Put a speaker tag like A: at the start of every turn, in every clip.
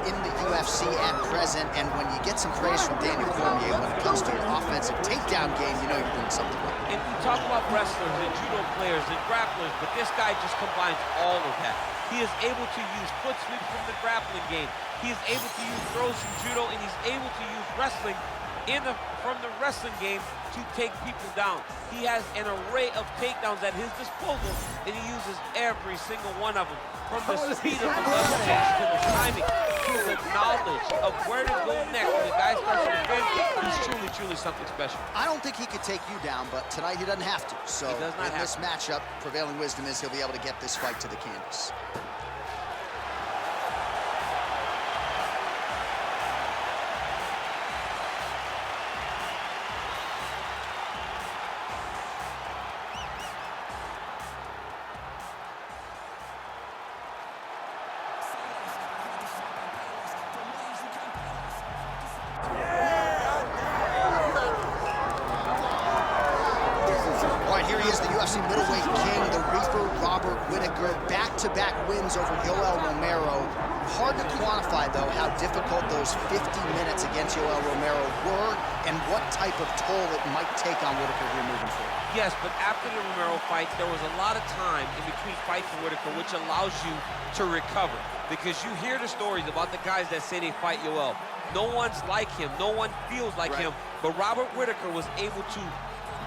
A: in the UFC at present, and when you get some praise from Daniel Cormier when it comes to your offensive takedown game, you know you're doing something right.
B: And we talk about wrestlers and judo players and grapplers, but this guy just combines all of that. He is able to use foot sweeps from the grappling game. He is able to use throws from judo, and he's able to use wrestling from the wrestling game to take people down. He has an array of takedowns at his disposal, and he uses every single one of them. From the speed of the level change to the timing to the knowledge of where to go next when the guy starts to defend, he's truly, truly something special.
A: I don't think he could take you down, but tonight he doesn't have to. So in this matchup, prevailing wisdom is he'll be able to get this fight to the canvas. Middleweight king, the Reaper, Robert Whittaker, back-to-back wins over Yoel Romero. Hard to quantify, though, how difficult those 50 minutes against Yoel Romero were and what type of toll it might take on Whittaker here moving forward.
B: Yes, but after the Romero fight, there was a lot of time in between fights for Whittaker, which allows you to recover. Because you hear the stories about the guys that say they fight Yoel. No one's like him. No one feels like him. But Robert Whittaker was able to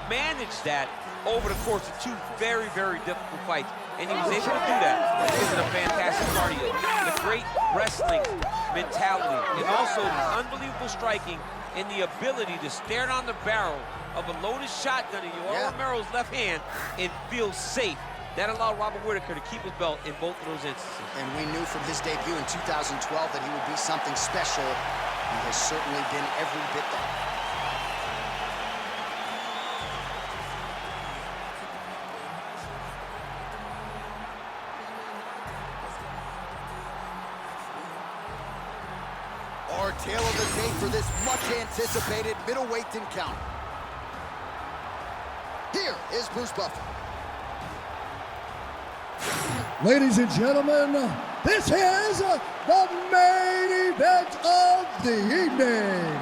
B: manage that over the course of two very, very difficult fights. And he was able to do that because of the fantastic cardio, the great wrestling mentality, and also the unbelievable striking and the ability to stare down the barrel of a loaded shotgun in Yoel Romero's left hand and feel safe. That allowed Robert Whittaker to keep his belt in both of those instances.
A: And we knew from his debut in 2012 that he would be something special. He has certainly been every bit that. Our tale of the tape for this much-anticipated middleweight encounter. Here is Bruce Buffer.
C: Ladies and gentlemen, this is the main event of the evening.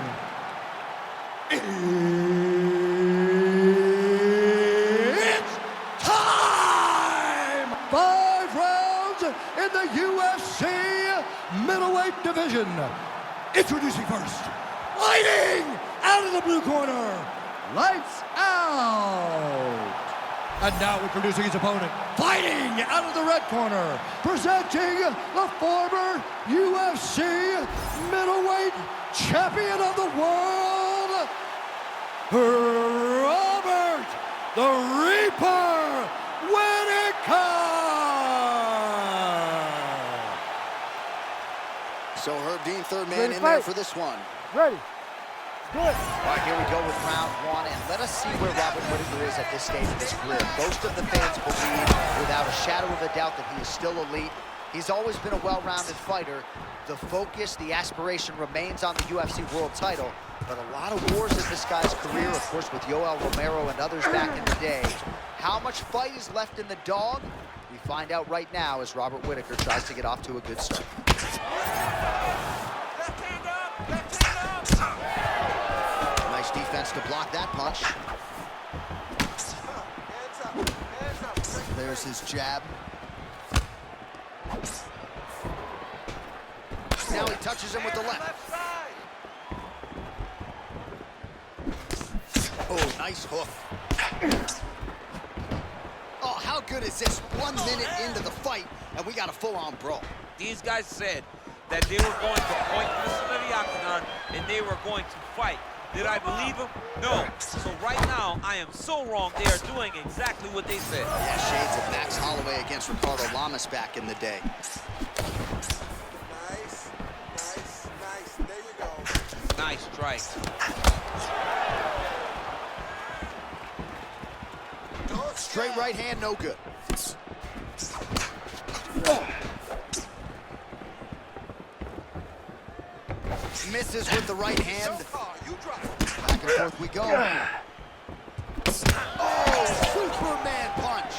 C: It's time! 5 rounds in the UFC middleweight division. Introducing first, fighting out of the blue corner, lights out. And now introducing his opponent, fighting out of the red corner, presenting the former UFC middleweight champion of the world, Robert the Reaper Whittaker.
A: So Herb Dean, third man in there for this one.
D: Ready. Good.
A: All right, here we go with round one, and let us see where Robert Whittaker is at this stage of his career. Most of the fans believe, without a shadow of a doubt, that he is still elite. He's always been a well-rounded fighter. The focus, the aspiration remains on the UFC world title, but a lot of wars in this guy's career, of course, with Yoel Romero and others back in the day. How much fight is left in the dog? We find out right now as Robert Whittaker tries to get off to a good start. Nice defense to block that punch. There's his jab. Now he touches him with the left. Oh, nice hook. Oh, how good is this? 1 minute into the fight, and we got a full-on brawl.
B: These guys said that they were going to point this into the octagon and they were going to fight. Did I believe them? No. So right now, I am so wrong. They are doing exactly what they said.
A: Yeah, shades of Max Holloway against Ricardo Lamas back in the day.
E: Nice, nice, nice. There you go.
B: Nice strike.
A: Straight right hand, no good. Misses with the right hand. Back and forth we go. Oh, Superman punch.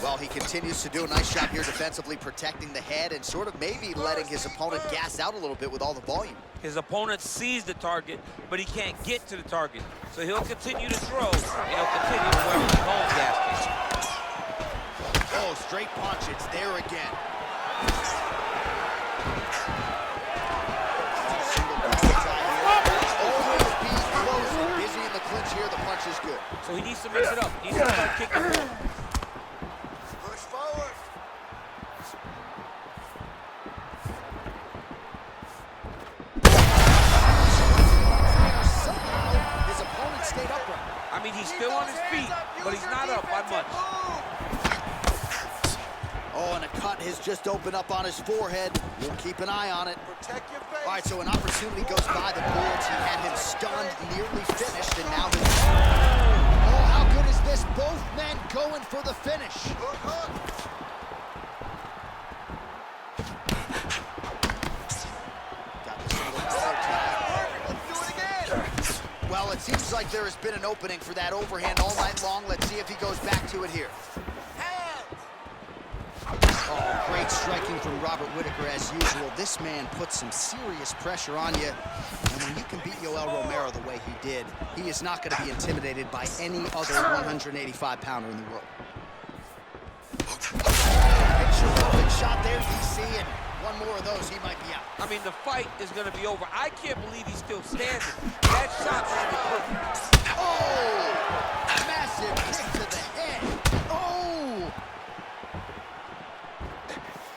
A: Well, Well, he continues to do a nice job here defensively, protecting the head and sort of maybe letting his opponent gas out a little bit with all the volume.
B: His opponent sees the target, but he can't get to the target. So he'll continue to throw, and he'll continue to wear his own gas tank.
A: Oh, straight punch, it's there again. Always be close, busy in the clinch here, the punch is good.
B: So he needs to mix it up. He needs to start kicking more.
E: Push forward.
A: Somehow, his opponent stayed upright.
B: I mean, he's still on his feet, but he's not up by much.
A: Oh, and a cut has just opened up on his forehead. We'll keep an eye on it.
E: Protect your face.
A: All right, so an opportunity goes by the boards. He had him stunned, nearly finished, and now his... Oh, how good is this? Both men going for the finish.
E: Hook, hook.
A: Got the single power tag.
E: Let's do it again.
A: Well, it seems like there has been an opening for that overhand all night long. Let's see if he goes back to it here. Oh, great striking from Robert Whittaker as usual. This man puts some serious pressure on you. And when you can beat Yoel Romero the way he did, he is not going to be intimidated by any other 185-pounder in the world. Picture perfect shot there, DC, and one more of those, he might be out.
B: I mean, the fight is going to be over. I can't believe he's still standing. That shot landed perfect.
A: Oh! Massive kick to the head. Oh!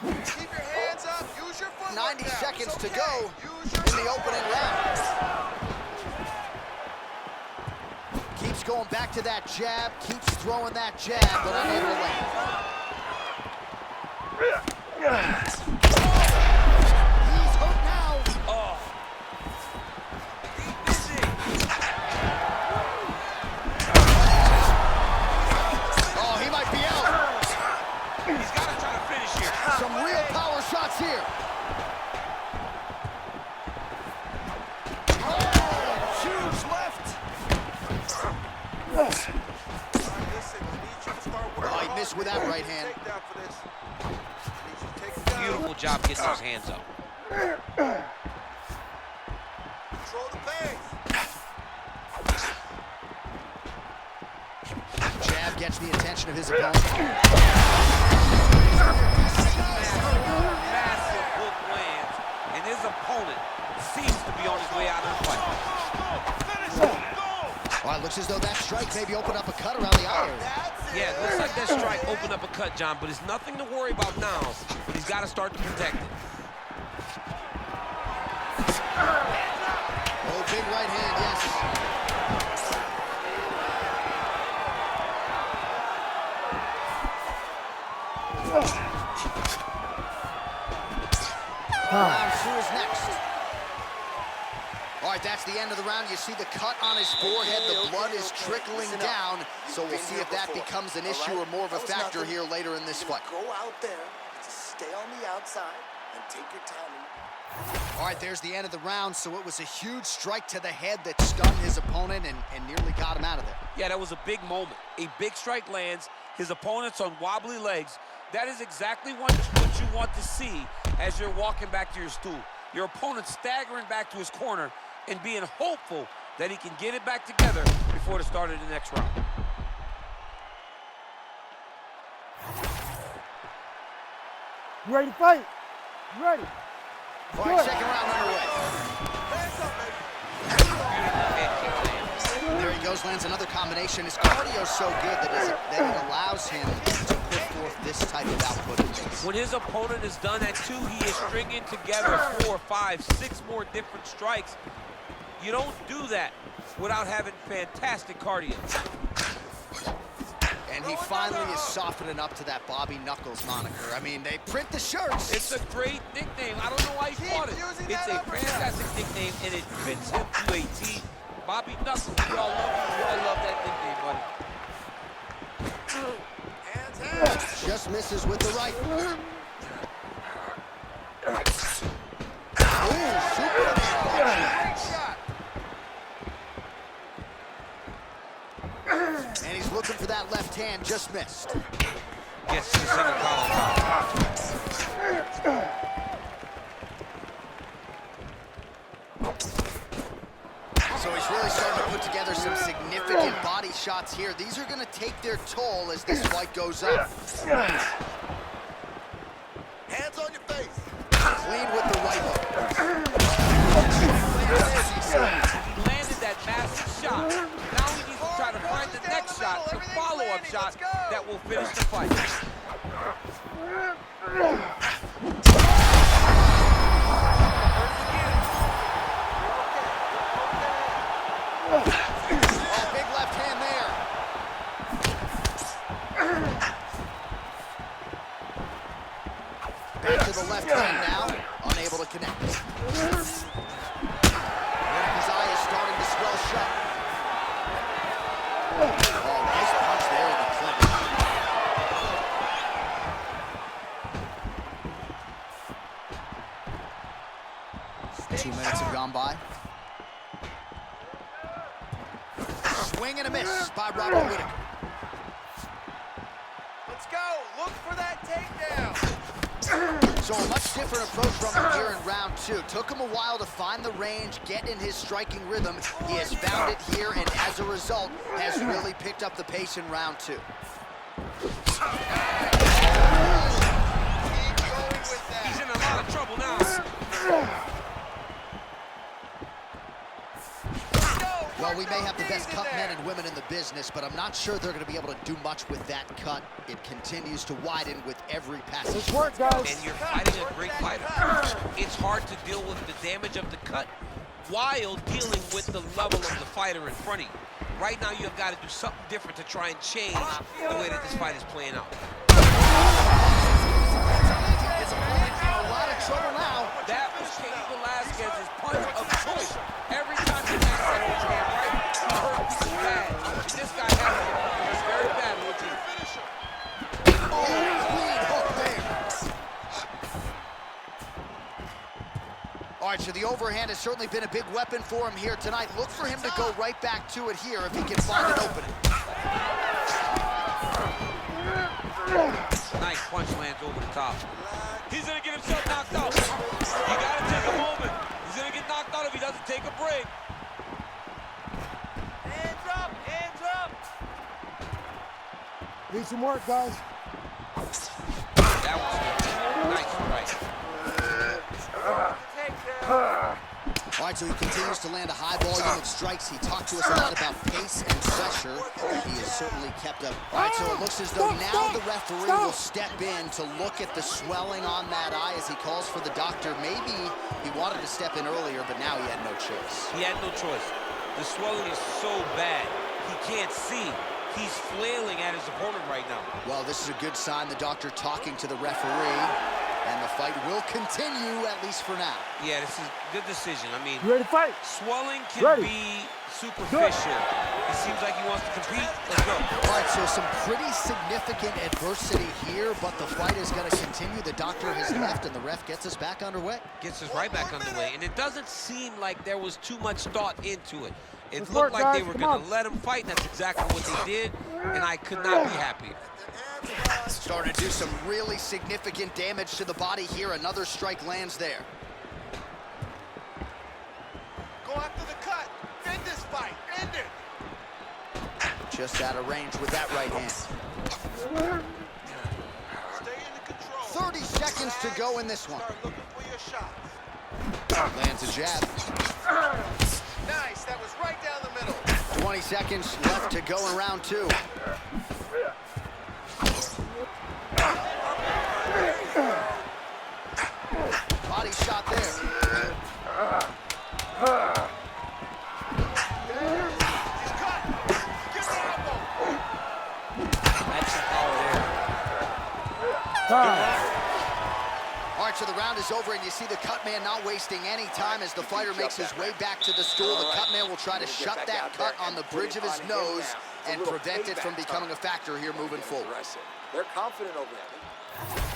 E: Keep your hands up. Use your footwork
A: 90
E: now.
A: seconds
E: It's
A: to
E: okay.
A: go
E: Use your
A: in the opening round. Keeps going back to that jab, keeps throwing that jab, but unable to land. He's hurt now.
B: Oh.
A: Oh, he might be out.
B: He's got to try to finish here.
A: Some real power shots here. Oh, huge left.
E: All right, listen, I need you to start working
A: Oh, he
E: hard.
A: missed with that right hand.
E: Take down for this. I need you to take it down.
B: Beautiful job getting those hands up.
E: Control the pace.
A: Jab gets the attention of his opponent.
B: Massive hook lands, and his opponent seems to be on his way out of the fight.
A: Well, it looks as though that strike maybe opened up a cut around the eye area.
E: That's it.
B: Yeah, it looks like that strike opened up a cut, John, but it's nothing to worry about now, but he's got to start to protect it.
A: Oh, big right hand, yes. Round two is next. All right, that's the end of the round. You see the cut on his forehead. The blood is trickling down. So we'll see if that becomes an issue or more of a factor here later in this fight.
F: Go out there, just stay on the outside, and take your time.
A: All right, there's the end of the round. So it was a huge strike to the head that stunned his opponent and nearly got him out of there.
B: Yeah, that was a big moment. A big strike lands, his opponent's on wobbly legs. That is exactly what you want to see as you're walking back to your stool. Your opponent staggering back to his corner and being hopeful that he can get it back together before the start of the next round.
D: You ready to fight? You ready?
A: All right, second round underway. There he goes, lands another combination. His cardio's so good that it allows him to put forth this type of output.
B: When his opponent is done at 2, he is stringing together 4, 5, 6 more different strikes. You don't do that without having fantastic cardio.
A: And he finally is softening up to that Bobby Knuckles moniker. I mean, they print the shirts.
B: It's a great nickname. I don't know why he fought it. It's a fantastic nickname, and it fits him to a T. Bobby Knuckles, we all love you. We all love that nickname, buddy.
E: Hands, hands.
A: Just misses with the right. Ooh, super.
E: Great shot.
A: And he's looking for that left hand, just missed.
B: Gets to the single collar top.
A: So he's really starting to put together some significant body shots here. These are going to take their toll as this fight goes up.
F: Hands on your face.
A: Clean with the right hook.
B: He landed that massive shot. Now he needs to try to find the next shot, the follow-up shot that will finish the fight.
A: Oh, big left hand there. Back to the left hand now, unable to connect. His eye is starting to swell shut. Oh, nice punch there in the clinch. 2 minutes have gone by. Swing and a miss by Robert Whittaker.
E: Let's go. Look for that takedown.
A: So a much different approach from him here in round 2. Took him a while to find the range, get in his striking rhythm. He has found it here, and as a result, has really picked up the pace in round 2.
E: Keep going with that.
B: He's in a lot of trouble now.
A: Well, we may have the best cut men and women in the business, but I'm not sure they're going to be able to do much with that cut. It continues to widen with every passage.
D: Good work, guys.
B: And you're fighting a great fighter. It's hard to deal with the damage of the cut while dealing with the level of the fighter in front of you. Right now, you've got to do something different to try and change the way that this fight is playing out.
A: His opponent in a lot of trouble now.
B: That was Cain Velasquez's punch of choice. Every time he has that his hand right, he hurt people bad. And this guy has it. It's very bad with you.
A: Oh, clean hook there. All right, so the overhand has certainly been a big weapon for him here tonight. Look for him to go right back to it here if he can find an opening.
B: Nice punch lands over the top. He's gonna get himself knocked out. You gotta take a moment. He's gonna get knocked out if he doesn't take a break.
E: Hands up. Hands up.
D: Need some work, guys.
B: That was nice right.
E: Takedown.
A: All right, so he continues to land a high volume of strikes. He talked to us a lot about pace and pressure. He has certainly kept up. All right, so it looks as though now the referee will step in to look at the swelling on that eye as he calls for the doctor. Maybe he wanted to step in earlier, but now he had no choice.
B: He had no choice. The swelling is so bad, he can't see. He's flailing at his opponent right now.
A: Well, this is a good sign, the doctor talking to the referee, and the fight will continue, at least for now.
B: Yeah, this is a good decision. I mean,
D: You ready to fight?
B: swelling can
D: Ready.
B: be superficial. It seems like he wants to compete. Let's go.
A: All right, so some pretty significant adversity here, but the fight is going to continue. The doctor has left, and the ref gets us back underway.
B: Gets us right back underway, and it doesn't seem like there was too much thought into it. It
D: Let's
B: looked
D: work,
B: like they
D: guys.
B: were
D: Come
B: going
D: on.
B: to let him fight, and that's exactly what they did, and I could not be happier.
A: Starting to do some really significant damage to the body here. Another strike lands there.
E: Go after the cut. End this fight. End it.
A: Just out of range with that right hand.
E: Stay in the control.
A: 30 seconds to go in this one.
E: Start looking for your shots.
A: Lands a jab.
E: Nice. That was right down the middle.
A: 20 seconds left to go in round 2. Body shot there.
E: He's cut. Get the elbow.
B: That's the power there.
D: Time.
A: All right, so the round is over, and you see the cut man not wasting any time as the fighter makes his way back to the stool. The cut man will try to shut that cut on the bridge of his nose and prevent it from becoming a factor here moving forward.
F: They're confident over there.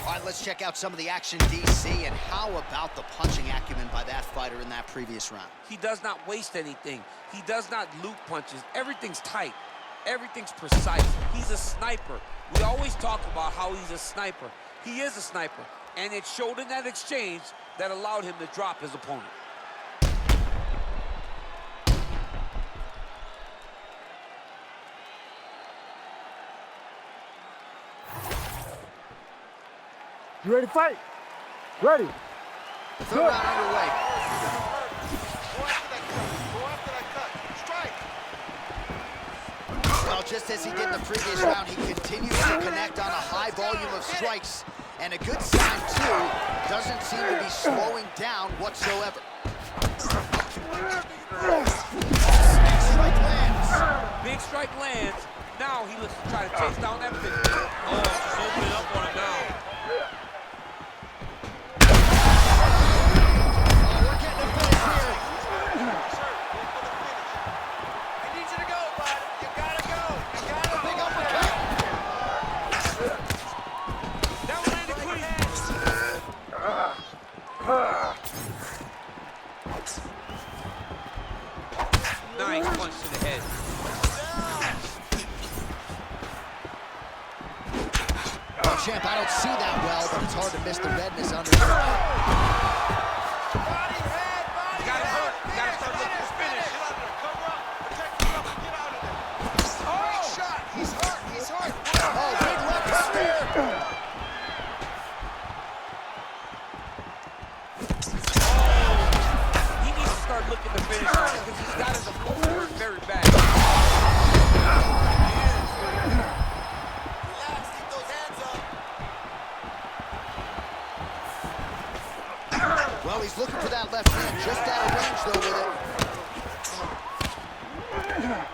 A: All right, let's check out some of the action, DC, and how about the punching acumen by that fighter in that previous round?
B: He does not waste anything. He does not loop punches. Everything's tight. Everything's precise. He's a sniper. We always talk about how he's a sniper. He is a sniper, and it showed in that exchange that allowed him to drop his opponent.
D: You ready to fight? Ready.
A: Third round underway.
E: Go after that cut. Go after that cut. Strike.
A: Well, just as he did in the previous round, he continues to connect on a high volume of strikes. And a good sign, too, doesn't seem to be slowing down whatsoever. Big strike lands.
B: Big strike lands. Now he looks to try to chase down that finish. Oh, just opening up on him now.
A: We're getting a finish here.
F: I need you to go, bud. You gotta go. You gotta
A: Big
F: go.
A: uppercut.
B: That one landed clean. Nice punch to the head.
A: Well, champ, I don't see that well, but it's hard to miss the redness under his eye.
F: Body head, body
B: You gotta
F: head.
B: hurt. You gotta start looking for finish.
E: Get out of there. Cover up. Protect yourself and get out of there.
F: Big shot. He's hurt. He's hurt.
A: Oh, big left spear.
B: He needs to start looking to finish because he's got his opponent hurt very bad.
F: Relax. Keep those hands up.
A: Well, he's looking for that left hand, just out of range, though, with it.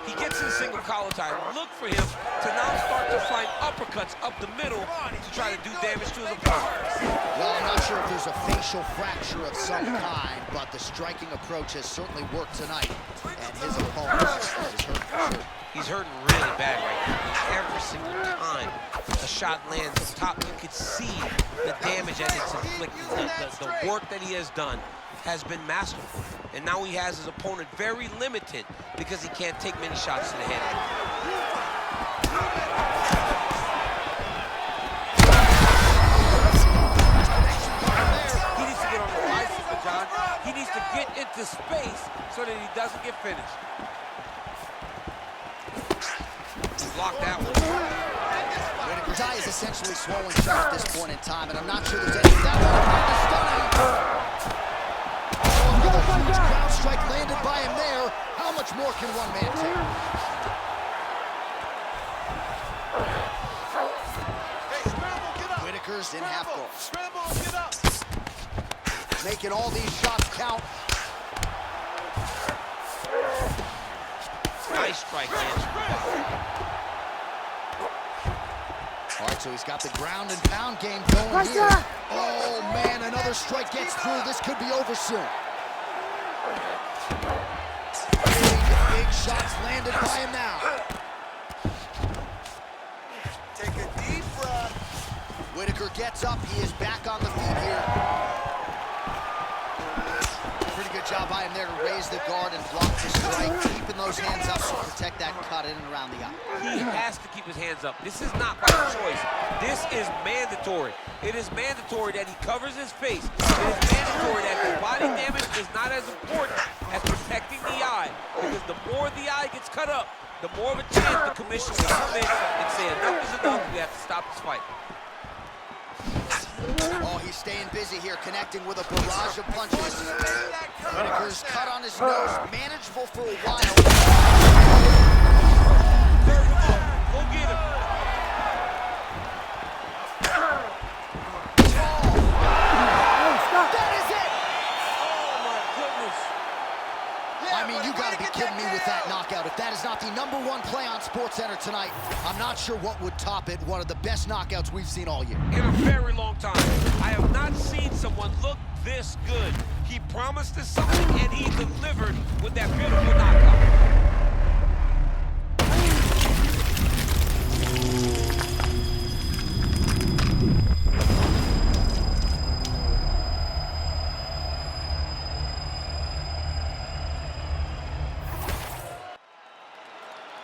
B: He gets in a single collar tie. Look for him to now start to find uppercuts up the middle to try to do damage to his opponent.
A: Well, I'm not sure if there's a facial fracture of some kind, but the striking approach has certainly worked tonight, and his opponent is hurt for sure.
B: He's hurting really bad right now. Every single time a shot lands up top, you can see the damage that it's inflicted. The work that he has done has been masterful. And now he has his opponent very limited because he can't take many shots to the head. He needs to get on the bicycle, John. He needs to get into space so that he doesn't get finished. Block that one.
A: Whittaker's eye is essentially swollen shut at this point in time, and I'm not sure there's any doubt about the stunning. Oh, another huge ground strike landed by him there. How much more can one man take?
E: Hey, scramble, get up.
A: Whittaker's in half guard,
E: Scramble, get up.
A: making all these shots count.
B: Nice strike lands from the bottom.
A: All right, so he's got the ground and pound game going here. Oh, man, another strike gets through. This could be over soon. Big shots landed by him now.
F: Take a deep breath.
A: Whittaker gets up. He is back on the feet here. Pretty good job by him there to raise the guard and block the strike, keeping those hands up to protect that cut in and around the eye.
B: He has to keep his hands up. This is not by choice. This is mandatory. It is mandatory that he covers his face. It is mandatory that the body damage is not as important as protecting the eye. Because the more the eye gets cut up, the more of a chance the commission will come in and say enough is enough. We have to stop this fight.
A: Oh, he's staying busy here, connecting with a barrage of punches. Whittaker's cut on his nose, manageable for a while.
B: Go get him.
A: That is it!
B: Oh, my goodness.
A: I mean, you gotta be kidding me with that knockout. If that is not the #1 play on SportsCenter tonight, I'm not sure what would top it. One of the best knockouts we've seen all year.
B: In a very long time. I have not seen someone look this good. He promised us something, and he delivered with that beautiful knockout.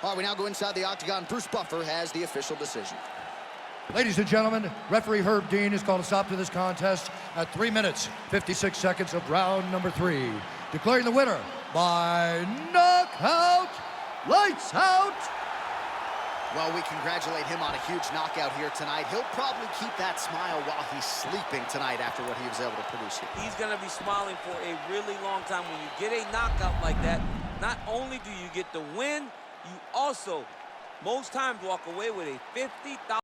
A: All right, we now go inside the octagon. Bruce Buffer has the official decision.
C: Ladies and gentlemen, referee Herb Dean has called a stop to this contest at 3 minutes, 56 seconds of round number 3. Declaring the winner by knockout, lights out.
A: Well, we congratulate him on a huge knockout here tonight. He'll probably keep that smile while he's sleeping tonight after what he was able to produce here.
B: He's going to be smiling for a really long time. When you get a knockout like that, not only do you get the win, you also, most times, walk away with a $50,000